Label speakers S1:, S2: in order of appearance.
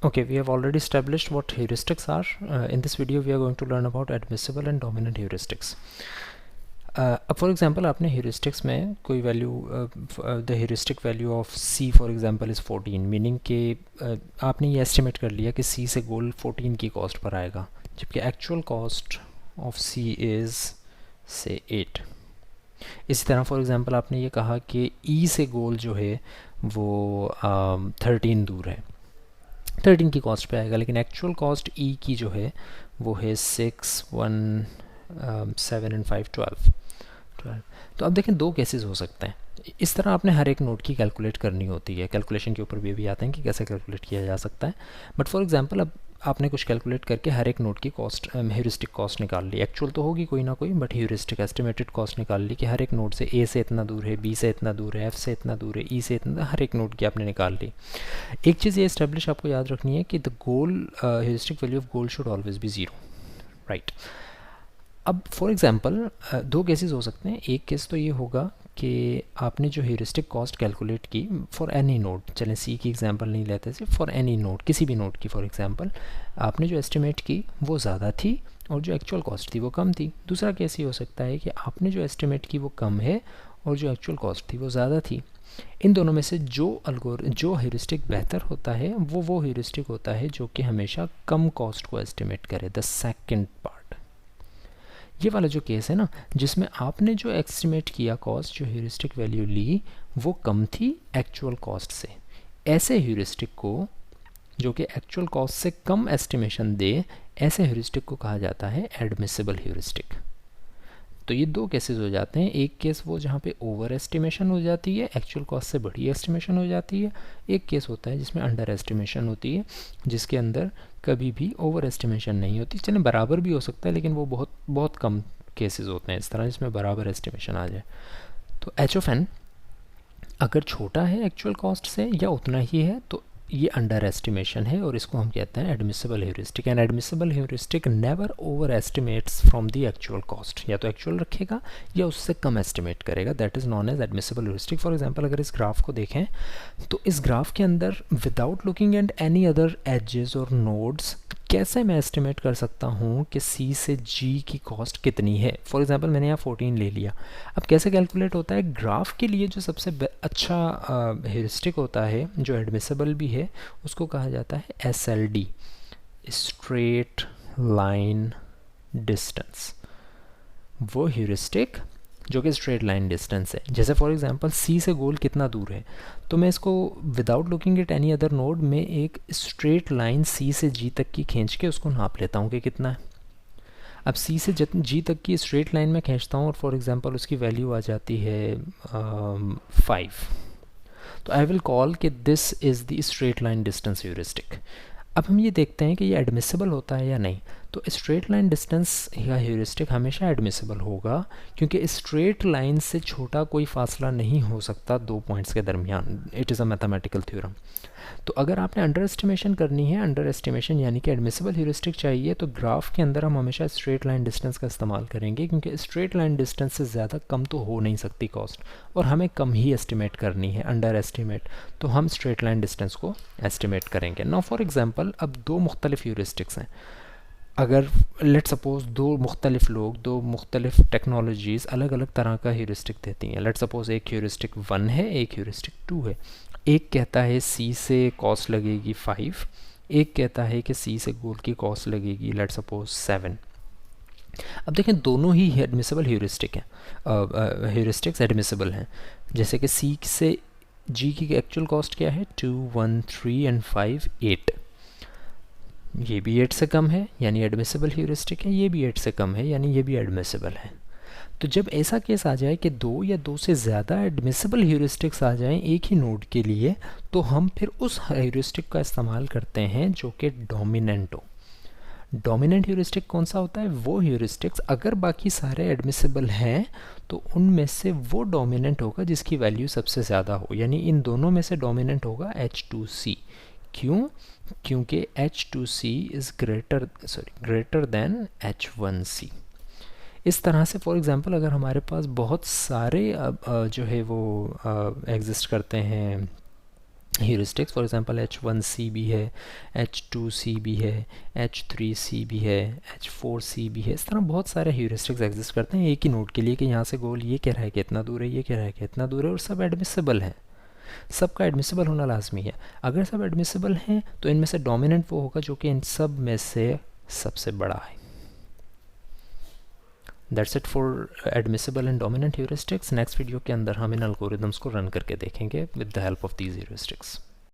S1: Okay, we have already established what heuristics are. In this video we are going to learn about admissible and dominant heuristics. अब for example आपने heuristics में कोई value, the heuristic value of c for example is 14, meaning कि आपने ये estimate कर लिया कि c से गोल 14 की कॉस्ट पर आएगा, जबकि actual cost of c is से 8. इसी तरह फॉर एग्जांपल आपने ये कहा कि e से गोल जो है वो 13 दूर है, 13 की कॉस्ट पे आएगा, लेकिन एक्चुअल कॉस्ट ई की जो है वो है 6, 1, 7 एंड 5, 12. तो अब देखें दो केसेस हो सकते हैं. इस तरह आपने हर एक नोट की कैलकुलेट करनी होती है. कैलकुलेशन के ऊपर भी अभी आते हैं कि कैसे कैलकुलेट किया जा सकता है. बट फॉर एग्जांपल अब आपने कुछ कैलकुलेट करके हर एक नोट की कॉस्ट, ह्यूरिस्टिक कॉस्ट निकाल ली. एक्चुअल तो होगी कोई ना कोई, बट ह्यूरिस्टिक एस्टिमेटेड कॉस्ट निकाल ली कि हर एक नोट से ए से इतना दूर है, बी से इतना दूर है, एफ से इतना दूर है, ई से इतना, हर एक नोट की आपने निकाल ली. एक चीज़ ये इस्टेब्लिश आपको याद रखनी है कि the goal, heuristic value of goal should always be 0, right. अब फॉर एग्जांपल दो केसेस हो सकते हैं. एक केस तो ये होगा कि आपने जो ह्यूरिस्टिक कॉस्ट कैलकुलेट की फॉर एनी नोट, चलें सी की एग्जांपल नहीं लेते, सिर्फ फॉर एनी नोट, किसी भी नोट की फॉर एग्जांपल आपने जो एस्टिमेट की वो ज़्यादा थी और जो एक्चुअल कॉस्ट थी वो कम थी. दूसरा केस ये हो सकता है कि आपने जो एस्टिमेट की वो कम है और जो एक्चुअल कॉस्ट थी वो ज़्यादा थी. इन दोनों में से जो ह्यूरिस्टिक बेहतर होता है वो ह्यूरिस्टिक होता है जो कि हमेशा कम कॉस्ट को एस्टिमेट करे, द सेकंड पार्ट. ये वाला जो केस है ना, जिसमें आपने जो एस्टिमेट किया कॉस्ट, जो ह्यूरिस्टिक वैल्यू ली वो कम थी एक्चुअल कॉस्ट से, ऐसे ह्यूरिस्टिक को जो कि एक्चुअल कॉस्ट से कम एस्टिमेशन दे, ऐसे ह्यूरिस्टिक को कहा जाता है एडमिसिबल ह्यूरिस्टिक. तो ये दो केसेस हो जाते हैं. एक केस वो जहाँ पे ओवर एस्टिमेशन हो जाती है, एक्चुअल कॉस्ट से बड़ी एस्टिमेशन हो जाती है. एक केस होता है जिसमें अंडर एस्टिमेशन होती है, जिसके अंदर कभी भी ओवर एस्टिमेशन नहीं होती. चलें बराबर भी हो सकता है, लेकिन वो बहुत बहुत कम केसेस होते हैं इस तरह जिसमें बराबर एस्टिमेशन आ जाए. तो एच ऑफ एन अगर छोटा है एक्चुअल कॉस्ट से या उतना ही है तो ये अंडर एस्टिमेशन है और इसको हम कहते हैं admissible heuristic. And admissible heuristic never overestimates from the actual cost, या तो एक्चुअल रखेगा या उससे कम एस्टिमेट करेगा. That is known as admissible heuristic. For example अगर इस ग्राफ को देखें तो इस ग्राफ के अंदर without looking at any other edges और नोड्स कैसे मैं एस्टिमेट कर सकता हूँ कि C से G की कॉस्ट कितनी है. फॉर एग्जांपल मैंने यहाँ 14 ले लिया. अब कैसे कैलकुलेट होता है, ग्राफ के लिए जो सबसे अच्छा ह्यूरिस्टिक होता है जो एडमिसिबल भी है उसको कहा जाता है SLD, स्ट्रेट लाइन डिस्टेंस. वो ह्यूरिस्टिक जो कि स्ट्रेट लाइन डिस्टेंस है. जैसे फॉर एग्जांपल C से गोल कितना दूर है, तो मैं इसको without looking at any other node में एक स्ट्रेट लाइन C से G तक की खींच के उसको नाप लेता हूँ कि कितना है. अब C से G तक की स्ट्रेट लाइन में खींचता हूँ और फॉर एग्जांपल उसकी वैल्यू आ जाती है 5. तो आई विल कॉल कि this is the straight line distance heuristic. अब हम ये देखते हैं कि ये एडमिसिबल होता है या नहीं. तो स्ट्रेट लाइन डिस्टेंस या ह्यूरिस्टिक हमेशा एडमिसिबल होगा, क्योंकि स्ट्रेट लाइन से छोटा कोई फासला नहीं हो सकता दो पॉइंट्स के दरमियान. It is a mathematical theorem. तो अगर आपने अंडर एस्टिमेशन करनी है, अंडर एस्टिमेशन यानी कि एडमिसिबल ह्यूरिस्टिक चाहिए, तो ग्राफ के अंदर हम हमेशा स्ट्रेट लाइन डिस्टेंस का इस्तेमाल करेंगे, क्योंकि स्ट्रेट लाइन डिस्टेंस से ज़्यादा कम तो हो नहीं सकती कॉस्ट, और हमें कम ही एस्टिमेट करनी है, अंडर एस्टिमेट. तो हम स्ट्रेट लाइन डिस्टेंस को एस्टिमेट करेंगे. नाउ फॉर एग्जांपल अब दो मुख्तलिफ ह्यूरिस्टिक्स हैं. अगर लेट सपोज दो मुख्तलिफ लोग, दो मुख्तलिफ टेक्नोलॉजीज़ अलग अलग तरह का ह्यूरिस्टिक देती हैं. लेट सपोज एक ह्यूरिस्टिक 1 है, एक ह्यूरिस्टिक 2 है. एक कहता है C से कॉस्ट लगेगी 5, एक कहता है कि C से गोल की कॉस्ट लगेगी लेट सपोज 7. अब देखें दोनों ही एडमिसिबल ह्यूरिस्टिक हैं, ह्यूरिस्टिक्स एडमिसिबल हैं. जैसे कि C से G की एक्चुअल कॉस्ट क्या है, 2, 1, 3 एंड 5, 8. ये भी 8 से कम है यानी एडमिसिबल ह्यूरिस्टिक है, ये भी 8 से कम है यानी ये भी एडमिसिबल है. तो जब ऐसा केस आ जाए कि दो या दो से ज़्यादा एडमिसिबल ह्यूरिस्टिक्स आ जाएं एक ही नोड के लिए, तो हम फिर उस ह्यूरिस्टिक का इस्तेमाल करते हैं जो कि डोमिनेंट हो. डोमिनेंट ह्यूरिस्टिक कौन सा होता है, वो ह्यूरिस्टिक्स अगर बाकी सारे एडमिसिबल हैं तो उनमें से वो डोमिनेंट होगा जिसकी वैल्यू सबसे ज़्यादा हो. यानी इन दोनों में से डोमिनेंट होगा H2C. क्यों? क्योंकि H2C is greater than H1C. इस तरह से फॉर एग्जांपल अगर हमारे पास बहुत सारे जो है वो एग्जिस्ट करते हैं ह्यूरिस्टिक्स। फॉर एग्जांपल H1C भी है, H2C भी है, H3C भी है, H4C भी है। इस तरह बहुत सारे ह्यूरिस्टिक्स एग्जिस्ट करते हैं एक ही नोड के लिए कि यहाँ से गोल ये कह रहा है कि इतना दूर है, ये कह रहा है कि इतना दूर है, और सब एडमिसिबल है। सबका एडमिसिबल होना लाजमी है। अगर सब एडमिसिबल हैं तो इनमें से डोमिनेंट वो होगा जो कि इन सब में से सबसे बड़ा है। That's it for admissible and dominant heuristics. Next video के अंदर हम इन एल्गोरिदम्स को रन करके देखेंगे with the help of these heuristics.